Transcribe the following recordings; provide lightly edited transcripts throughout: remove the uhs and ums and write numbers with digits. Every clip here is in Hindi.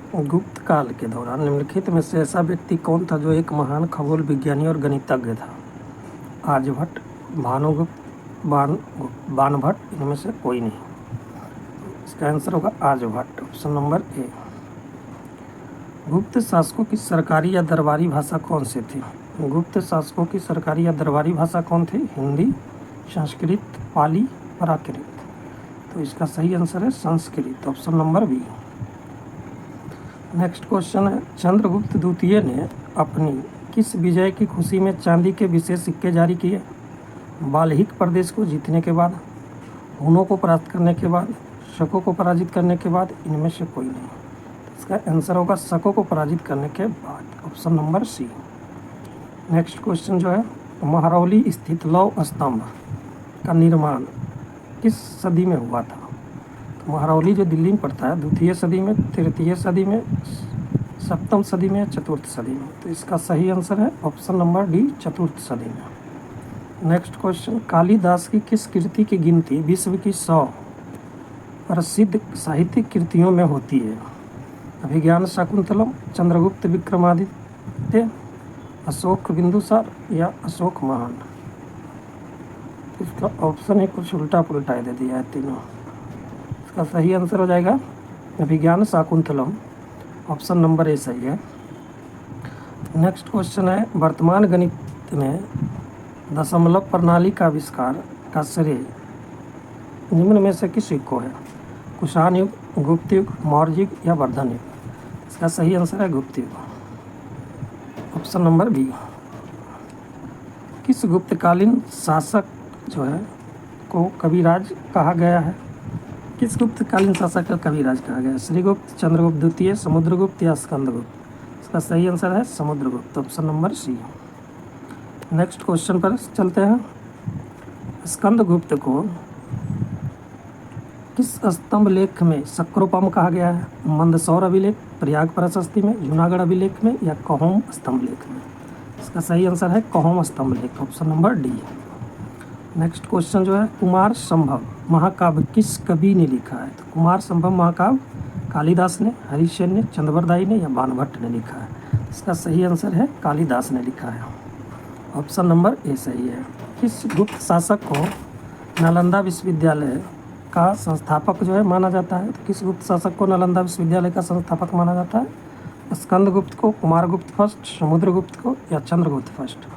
गुप्त काल के दौरान निम्नलिखित में से ऐसा व्यक्ति कौन था जो एक महान खगोल विज्ञानी और गणितज्ञ था? आर्यभट्ट, भानुगुप्त, बाणभट्ट, इनमें से कोई नहीं। इसका आंसर होगा आर्यभट्ट, ऑप्शन नंबर ए। गुप्त शासकों की सरकारी या दरबारी भाषा कौन सी थी? गुप्त शासकों की सरकारी या दरबारी भाषा कौन थी? हिंदी, संस्कृत, पाली, प्राकृत। तो इसका सही आंसर है Sanskrit, option number B. Next question है, चंद्रगुप्त द्वितीय ने अपनी किस विजय की खुशी में चांदी के विशेष सिक्के जारी किए? बाल्हिक प्रदेश को जीतने के बाद, हुनों को परास्त करने के बाद, शकों को पराजित करने के बाद, इनमें से कोई नहीं। इसका आंसर होगा शकों को पराजित करने के बाद, option number C. Next question जो है, महरौली स्थित लौह स्तंभ का निर्माण किस सदी में हुआ था? तो महरौली जो दिल्ली में पड़ता है, द्वितीय सदी में, तृतीय सदी में, सप्तम सदी में, चतुर्थ सदी में। तो इसका सही आंसर है ऑप्शन नंबर डी, चतुर्थ सदी में। नेक्स्ट क्वेश्चन, कालिदास की किस कृति की गिनती विश्व की 100 प्रसिद्ध साहित्यिक कृतियों में होती है? अभिज्ञान शाकुंतलम, चंद्रगुप्त विक्रमादित्य, अशोक बिंदुसार या अशोक महान। इसका ऑप्शन ही कुछ उल्टा पुल्टा दे दिया है तीनों। इसका सही आंसर हो जाएगा अभिज्ञान शाकुंतलम, ऑप्शन नंबर ए सही है। नेक्स्ट क्वेश्चन है, वर्तमान गणित में दशमलव प्रणाली का आविष्कार का श्रेय निम्न में से किस युग को है? कुषाण युग, गुप्त युग, मौर्य युग या वर्धन युग। इसका सही आंसर है गुप्त युग, ऑप्शन नंबर बी। किस गुप्तकालीन शासक जो है को कविराज कहा गया है? किस गुप्तकालीन शासक को कविराज कहा गया है? श्रीगुप्त, चंद्रगुप्त द्वितीय, समुद्रगुप्त या स्कंदगुप्त। इसका सही आंसर है Samudragupta, option number C. Next question पर चलते हैं। स्कंदगुप्त को किस स्तंभ लेख में शक्रोपम कहा गया है? मंदसौर अभिलेख, प्रयाग प्रशस्ति में, जूनागढ़ अभिलेख में या कहोम स्तंभ लेख में। इसका सही आंसर है कहोम स्तंभ लेख, option number D. Next question जो है, कुमार संभव महाकाव्य किस कवि ने लिखा है? तो कुमार संभव महाकाव्य कालिदास ने, हरिश्चंद्र ने, चंद्रबरदाई ने या बाणभट्ट ने लिखा है? इसका सही आंसर है कालिदास ने लिखा है, ऑप्शन नंबर ए सही है। किस गुप्त शासक को नालंदा विश्वविद्यालय का संस्थापक जो है माना जाता है? तो किस गुप्त शासक को नालंदा विश्वविद्यालय का संस्थापक माना जाता है? स्कंदगुप्त को, कुमारगुप्त फर्स्ट, समुद्रगुप्त को या चंद्रगुप्त फर्स्ट।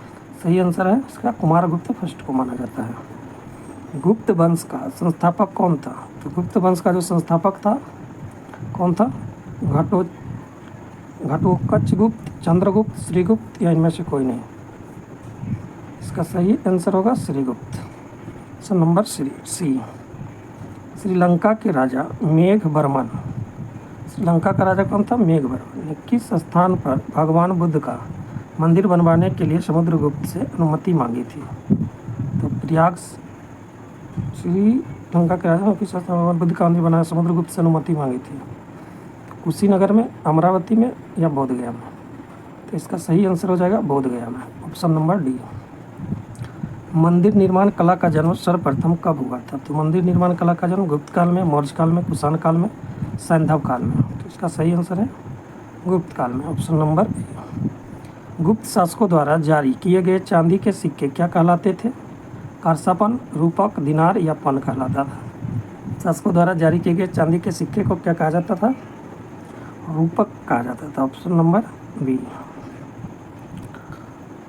सही आंसर है इसका कुमारगुप्त फर्स्ट को माना जाता है। गुप्त वंश का संस्थापक कौन था? तो गुप्त वंश का जो संस्थापक था कौन था? घटोत्कचगुप्त, चंद्रगुप्त, श्रीगुप्त या इनमें से कोई नहीं। इसका सही आंसर होगा Shrigupta, option number C. Sri Lanka के राजा मेघवर्मन, श्रीलंका का राजा कौन था? मेघवर्मन ने किस स्थान पर भगवान बुद्ध का मंदिर बनवाने के लिए समुद्रगुप्त से अनुमति मांगी थी? तो प्रयाग, श्रीलंका के राजा किस स्थान पर बुद्ध का मंदिर बनाया समुद्रगुप्त से अनुमति मांगी थी? कुशीनगर में, अमरावती में या बोधगया में। तो इसका सही आंसर हो जाएगा बोधगया में, ऑप्शन नंबर डी। मंदिर निर्माण कला का जन्म सर्वप्रथम कब हुआ था? तो मंदिर निर्माण कला का जन्म गुप्त काल में, मौर्य काल में, कुषाण काल में, सैंधव काल में। तो इसका सही आंसर है गुप्त काल में, ऑप्शन नंबर ए। गुप्त शासकों द्वारा जारी किए गए चांदी के सिक्के क्या कहलाते थे? कारसापन, रूपक, दिनार या पन कहलाता था? शासकों द्वारा जारी किए गए चांदी के सिक्के को क्या कहा जाता था? रूपक कहा जाता था, ऑप्शन नंबर बी।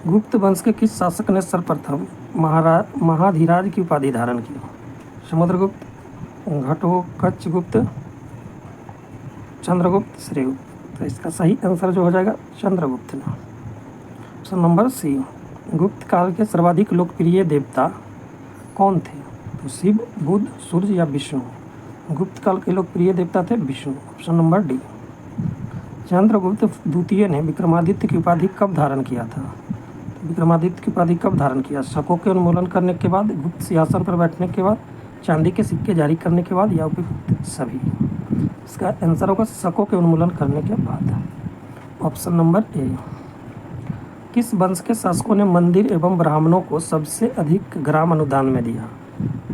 गुप्त वंश के किस शासक ने सर्वप्रथम महाधीराज की उपाधि धारण की? समुद्रगुप्त, घटोत्कचगुप्त, चंद्रगुप्त, श्रीगुप्त। तो इसका सही आंसर जो हो जाएगा चंद्रगुप्त ने, ऑप्शन नंबर सी। गुप्त काल के सर्वाधिक लोकप्रिय देवता कौन थे? तो शिव, बुध, सूर्य या विष्णु। गुप्त काल के लोकप्रिय देवता थे Vishnu, option number D. Chandragupta द्वितीय ने विक्रमादित्य की उपाधि कब धारण किया था? विक्रमादित्य की उपाधि कब धारण किया? शकों के उन्मूलन करने के बाद, गुप्त सिंहासन पर बैठने के बाद, चांदी के सिक्के जारी करने के बाद या उपयुक्त सभी। इसका आंसर होगा शकों के उन्मूलन करने के बाद, ऑप्शन नंबर ए। किस वंश के शासकों ने मंदिर एवं ब्राह्मणों को सबसे अधिक ग्राम अनुदान में दिया?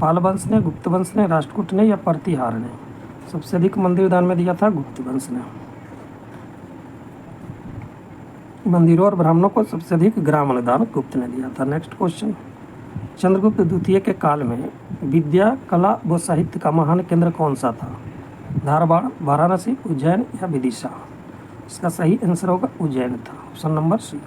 पाल वंश ने, गुप्त वंश ने, राष्ट्रकूट ने या प्रतिहार ने? सबसे अधिक मंदिर दान में दिया था गुप्त वंश ने। मंदिरों और ब्राह्मणों को सबसे अधिक ग्राम अनुदान गुप्त ने दिया था। नेक्स्ट क्वेश्चन, चंद्रगुप्त द्वितीय के काल में विद्या, कला व साहित्य का महान केंद्र कौन सा था? धारवाड़, वाराणसी, उज्जैन या विदिशा? इसका सही आंसर होगा उज्जैन था, ऑप्शन नंबर सी।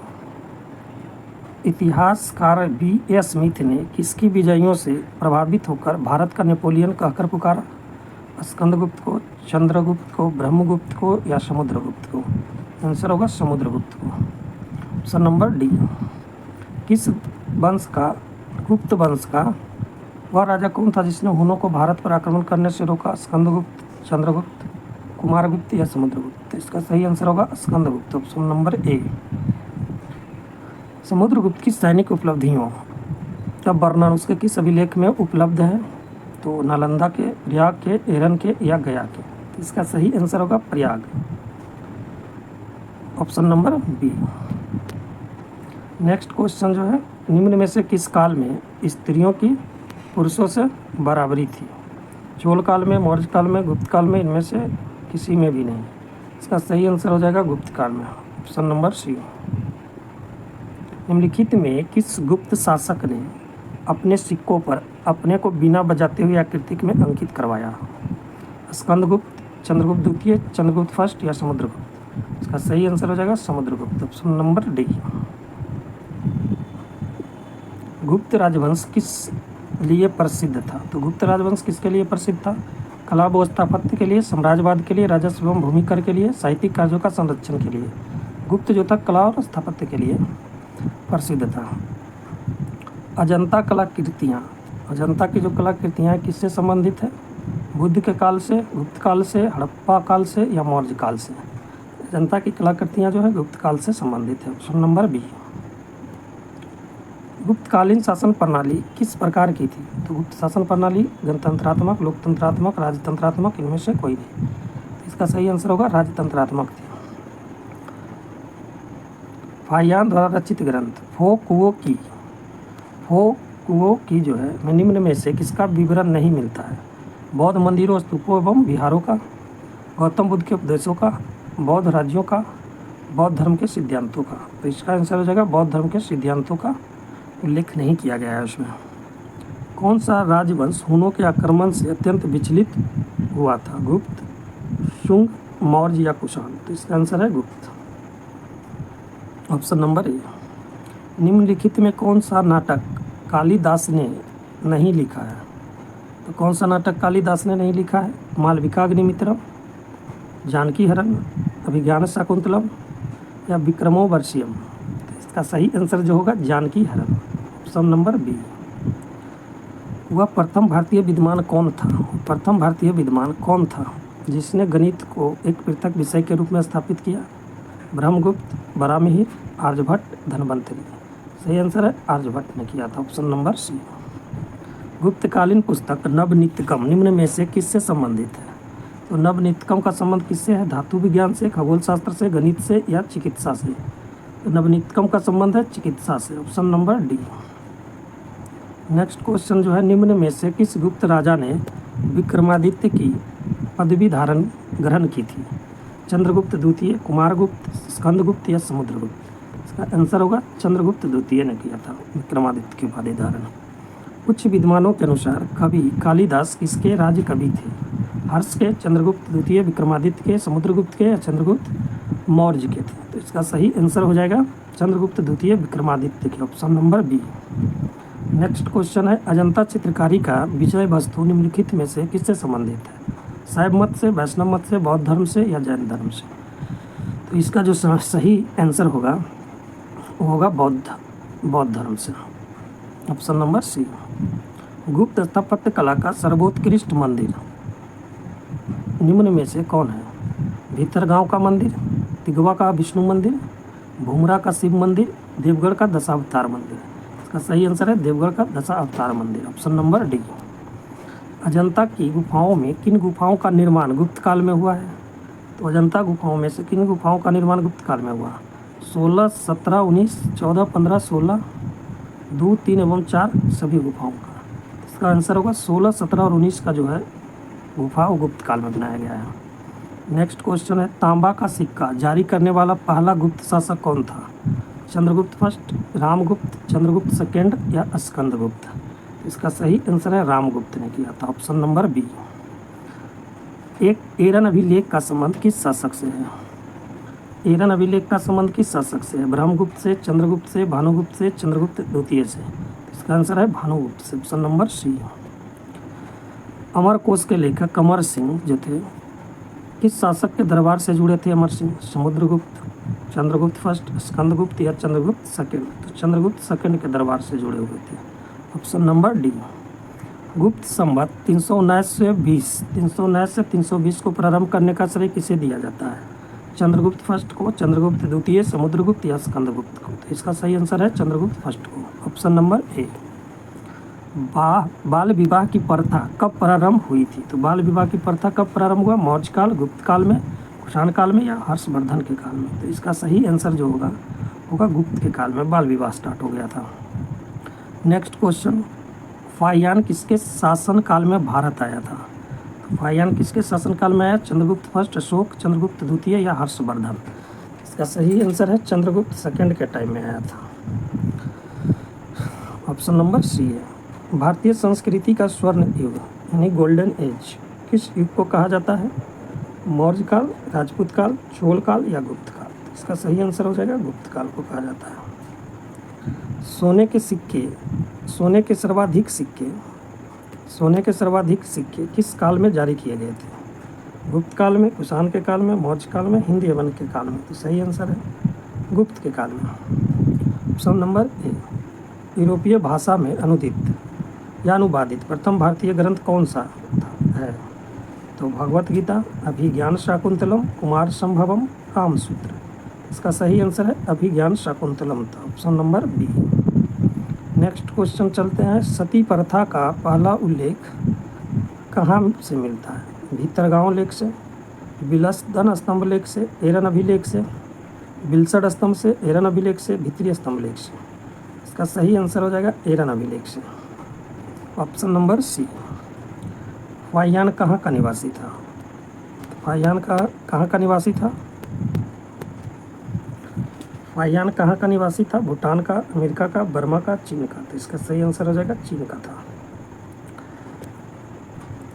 इतिहासकार B.A. स्मिथ ने किसकी विजयों से प्रभावित होकर भारत का नेपोलियन कहकर पुकारा? स्कंदगुप्त को, चंद्रगुप्त को, ब्रह्मगुप्त को या समुद्रगुप्त को? आंसर होगा समुद्रगुप्त को, ऑप्शन नंबर डी। किस वंश का, गुप्त वंश का वह राजा कौन था जिसने हुनों को भारत पर आक्रमण करने से रोका? स्कंदगुप्त, चंद्रगुप्त, कुमारगुप्त या समुद्रगुप्त? इसका सही आंसर होगा Skandagupta, option number A. Samudragupta की सैनिक उपलब्धियों का वर्णन उसके किस अभिलेख में उपलब्ध है? तो नालंदा के, प्रयाग के, एरन के या गया के? इसका सही आंसर होगा Prayag, option number B. Next question जो है, निम्न में से किस काल में स्त्रियों की पुरुषों से बराबरी थी? चोल काल में, मौर्य काल में, गुप्त काल में? इनमें से किसी में भी नहीं। इसका सही आंसर हो जाएगा गुप्त काल में, ऑप्शन नंबर सी। निम्नलिखित में किस गुप्त शासक ने अपने सिक्कों पर अपने को बिना बजाते हुए आकृति में अंकित करवाया? स्कंदगुप्त, चंद्रगुप्त द्वितीय, चंद्रगुप्त फर्स्ट या समुद्रगुप्त? इसका सही आंसर हो जाएगा समुद्रगुप्त, ऑप्शन नंबर डी। गुप्त राजवंश किस लिए प्रसिद्ध था? तो गुप्त राजवंश किसके लिए प्रसिद्ध था? कला व स्थापत्य के लिए, साम्राज्यवाद के लिए, राजस्व एवं भूमि कर के लिए, साहित्यिक कार्यों का संरक्षण के लिए? गुप्त जो था कला और स्थापत्य के लिए प्रसिद्ध था। अजंता कलाकृतियाँ, अजंता की जो कलाकृतियाँ किससे संबंधित है? बुद्ध के काल से, गुप्त काल से, हड़प्पा काल से या मौर्य काल से? अजंता की कलाकृतियाँ जो है गुप्त काल से संबंधित है, ऑप्शन नंबर बी। गुप्तकालीन शासन प्रणाली किस प्रकार की थी? तो गुप्त शासन प्रणाली गणतंत्रात्मक, लोकतंत्रात्मक, राजतंत्रात्मक? इनमें से कोई नहीं। इसका सही आंसर होगा राजतंत्रात्मक थी। फाहियान द्वारा रचित ग्रंथ फो कुओं की जो है में निम्न में से किसका विवरण नहीं मिलता है? बौद्ध मंदिरों, स्तूपों एवं विहारों का, गौतम बुद्ध के उपदेशों का, बौद्ध राज्यों का, बौद्ध धर्म के सिद्धांतों का? तो इसका आंसर हो जाएगा बौद्ध धर्म के सिद्धांतों का उल्लेख नहीं किया गया है उसमें। कौन सा राजवंश हुनों के आक्रमण से अत्यंत विचलित हुआ था? गुप्त, शुंग, मौर्य या कुषाण? तो इसका आंसर है गुप्त, ऑप्शन नंबर ए। निम्नलिखित में कौन सा नाटक कालिदास ने नहीं लिखा है? तो कौन सा नाटक कालिदास ने नहीं लिखा है? मालविकाग्निमित्रम, जानकी हरण, अभिज्ञान शाकुंतलम या विक्रमोर्वशीयम? इसका सही आंसर जो होगा जानकी हरण, ऑप्शन नंबर बी। वह प्रथम भारतीय विद्वान कौन था? प्रथम भारतीय विद्वान कौन था जिसने गणित को एक पृथक विषय के रूप में स्थापित किया? ब्रह्मगुप्त, बराहमिहिर, आर्यभट्ट, धन्वंतरि? सही आंसर है आर्यभट्ट ने किया था, ऑप्शन नंबर सी। गुप्तकालीन पुस्तक नवनीतकम निम्न में से किससे संबंधित है? तो नवनीतकम का संबंध किससे है? धातु विज्ञान से, खगोल शास्त्र से, गणित से या चिकित्सा से? तो नवनीतकम का संबंध है चिकित्सा से, option number D. Next question जो है, निम्न में से किस गुप्त राजा ने विक्रमादित्य की पदवी ग्रहण की थी? चंद्रगुप्त द्वितीय, कुमारगुप्त, स्कंदगुप्त या समुद्रगुप्त? इसका आंसर होगा चंद्रगुप्त द्वितीय ने किया था विक्रमादित्य की उपाधि धारण। कुछ विद्वानों के अनुसार कवि कालिदास किसके राज्य कवि थे? हर्ष के, चंद्रगुप्त द्वितीय, विक्रमादित्य के, समुद्रगुप्त के या चंद्रगुप्त मौर्य के थे? तो इसका सही आंसर हो जाएगा चंद्रगुप्त द्वितीय, विक्रमादित्य के, option number B. Next question है, अजंता चित्रकारी का विषय वस्तु निम्नलिखित में से किससे संबंधित है? शैव मत से, वैष्णव मत से, बौद्ध धर्म से या जैन धर्म से? तो इसका जो सही आंसर होगा वो होगा बौद्ध धर्म से, ऑप्शन नंबर सी। गुप्त स्थापत्य कला का सर्वोत्कृष्ट मंदिर निम्न में से कौन है? भीतरगांव का मंदिर, तिगवा का विष्णु मंदिर, भूमरा का शिव मंदिर, देवगढ़ का दशावतार मंदिर? इसका सही आंसर है देवगढ़ का दशावतार मंदिर, ऑप्शन नंबर डी। अजंता की गुफाओं में किन गुफाओं का निर्माण गुप्त काल में हुआ है? तो अजंता गुफाओं में से किन गुफाओं का निर्माण गुप्त काल में हुआ? 16, 17, 19, 14, 15, 16, 2, 3 एवं 4 सभी गुफाओं का? इसका आंसर होगा 16, 17 और 19 का जो है गुफा वो गुप्त काल में बनाया गया है। नेक्स्ट क्वेश्चन है, तांबा का सिक्का जारी करने वाला पहला गुप्त शासक कौन था? चंद्रगुप्त फर्स्ट, रामगुप्त, चंद्रगुप्त सेकेंड या स्कंदगुप्त? इसका सही आंसर है रामगुप्त ने किया था, ऑप्शन नंबर बी। एक एरन अभिलेख का संबंध किस शासक से है? एरन अभिलेख का संबंध किस शासक से है? ब्रह्मगुप्त से, चंद्रगुप्त से, भानुगुप्त से, चंद्रगुप्त द्वितीय से? इसका आंसर है भानुगुप्त से, ऑप्शन नंबर सी। अमरकोश के लेखक अमर सिंह जो थे किस शासक के दरबार से जुड़े थे? अमर सिंह समुद्रगुप्त, चंद्रगुप्त फर्स्ट, स्कंदगुप्त या चंद्रगुप्त सेकेंड? तो चंद्रगुप्त सेकेंड के दरबार से जुड़े हुए थे, ऑप्शन नंबर डी। गुप्त संवत 319 से 320 को प्रारंभ करने का श्रेय किसे दिया जाता है? चंद्रगुप्त फर्स्ट को, चंद्रगुप्त द्वितीय, समुद्रगुप्त या स्कंदगुप्त को? तो इसका सही आंसर है चंद्रगुप्त फर्स्ट को, ऑप्शन नंबर ए। बाल विवाह की प्रथा कब प्रारंभ हुई थी? तो बाल विवाह की प्रथा कब प्रारंभ हुआ? मौर्य काल, गुप्त काल में, कुषाण काल में या हर्षवर्धन के काल में? तो इसका सही आंसर जो होगा गुप्त के काल में बाल विवाह स्टार्ट हो गया था। नेक्स्ट क्वेश्चन, फाहियान किसके शासन काल में भारत आया था? फाहियान किसके शासन काल में आया? चंद्रगुप्त फर्स्ट, अशोक, चंद्रगुप्त द्वितीय या हर्षवर्धन? इसका सही आंसर है चंद्रगुप्त सेकेंड के टाइम में आया था, ऑप्शन नंबर सी है। भारतीय संस्कृति का स्वर्ण युग यानी गोल्डन एज किस युग को कहा जाता है? मौर्य काल, राजपूत काल, चोल काल या गुप्त काल? इसका सही आंसर हो जाएगा गुप्त काल को कहा जाता है। सोने के सर्वाधिक सिक्के किस काल में जारी किए गए थे? गुप्त काल में, कुषाण के काल में, मौर्य काल में, हिंद यवन के काल में? तो सही आंसर है गुप्त के काल में, ऑप्शन नंबर ए। यूरोपीय भाषा में अनुदित या अनुवादित प्रथम भारतीय ग्रंथ कौन सा है? तो भगवत गीता, अभिज्ञान शाकुंतलम, कुमार संभवम, कामसूत्र? इसका सही आंसर है अभिज्ञान शाकुंतलम था, option number B. Next question चलते हैं, सती प्रथा का पहला उल्लेख कहाँ से मिलता है? भीतरगांव लेख से, बिलसदन स्तंभ लेख से, एरन अभिलेख से, बिलसड स्तंभ से, एरन अभिलेख से, भीतरी स्तंभ लेख से? इसका सही आंसर हो जाएगा एरन अभिलेख से, ऑप्शन नंबर सी। फाहियान कहाँ का निवासी था? फाहियान कहाँ का निवासी था? फाहियान कहाँ का निवासी था? भूटान का, अमेरिका का, बर्मा का, चीन का? तो इसका सही आंसर हो जाएगा चीन का था।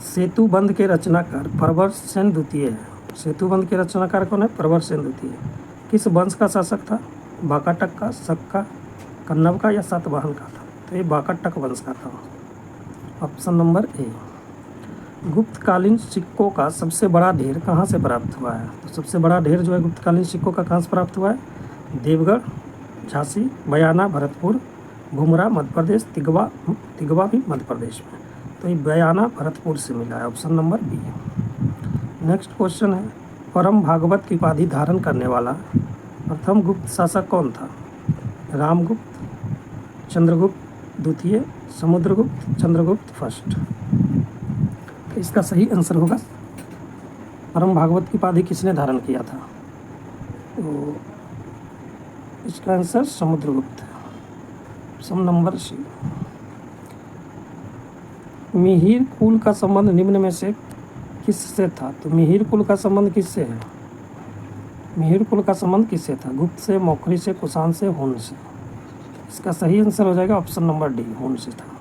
सेतु बंध के रचनाकार प्रवरसेन द्वितीय है। सेतु बंध के रचनाकार कौन है? प्रवरसेन द्वितीय। किस वंश का शासक था? वाकाटक का, शक का, कन्नव का या सातवाहन का था? तो ये वाकाटक वंश का था, ऑप्शन नंबर ए। गुप्तकालीन सिक्कों का सबसे बड़ा ढेर कहाँ से प्राप्त हुआ है? तो सबसे बड़ा ढेर जो है गुप्तकालीन सिक्कों का कहाँ से प्राप्त हुआ है? देवगढ़, झांसी, बयाना, भरतपुर, घुमरा मध्य प्रदेश, तिगवा भी मध्य प्रदेश में? तो ये बयाना भरतपुर से मिला है, option number B. Next question है, परम भागवत की उपाधि धारण करने वाला प्रथम गुप्त शासक कौन था? रामगुप्त, चंद्रगुप्त द्वितीय, समुद्रगुप्त, चंद्रगुप्त फर्स्ट? तो इसका सही आंसर होगा परम भागवत की उपाधि किसने धारण किया था? तो इसका आंसर समुद्रगुप्त है, ऑप्शन नंबर सी। मिहिर कुल का संबंध निम्न में से किससे था? तो मिहिर कुल का संबंध किससे है? मिहिर कुल का संबंध किससे था? गुप्त से, मौखरी से, कुषाण से, हुन से? इसका सही आंसर हो जाएगा ऑप्शन नंबर डी, हुन से था।